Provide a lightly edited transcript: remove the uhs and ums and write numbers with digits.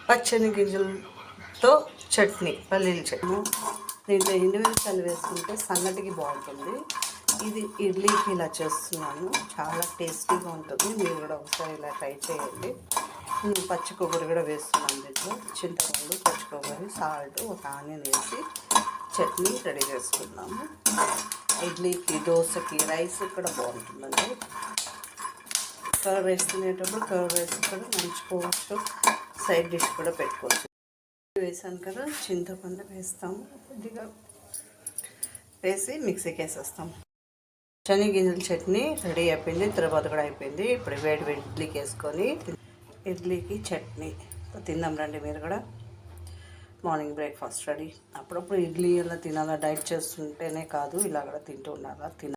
పచ్చని గింజలతో చట్నీ, పల్లీల చట్నీ. దీంట్లో ఎండుమిరపకాయలు వేసుకుంటే సంగటికి బాగుంటుంది. ఇది ఇడ్లీకి ఇలా చేస్తున్నాను, చాలా టేస్టీగా ఉంటుంది. మీరు కూడా ఒకసారి ఇలా ట్రై చేయండి. పచ్చి కొబ్బరి కూడా వేస్తున్నాను. దీంట్లో చింతపండు, పచ్చి కొబ్బరి, సాల్ట్, ఒక ఆనియన్ వేసి చట్నీ రెడీ చేసుకున్నాము. ఇడ్లీకి, దోశకి, రైస్ కూడా బాగుంటుందండి. కర్డ్ రైస్ తినేటప్పుడు కర్డ్ రైస్ కూడా నంచుకోవచ్చు, సైడ్ డిష్ కూడా పెట్టుకోవచ్చు. వేసాను కదా, చింతపండు వేస్తాము, కొద్దిగా వేసి మిక్సీకి వేసేస్తాము. శనగగింజల చట్నీ రెడీ అయిపోయింది, తర్వాత కూడా అయిపోయింది. ఇప్పుడు వేడి వేడి ఇడ్లీకి వేసుకొని ఇడ్లీకి చట్నీ తిందాం రండి. మీరు కూడా మార్నింగ్ బ్రేక్ఫాస్ట్ రెడీ. అప్పుడప్పుడు ఇడ్లీ అలా తినాలా, డైట్ చేస్తుంటేనే కాదు, ఇలా కూడా తింటూ ఉండాలా.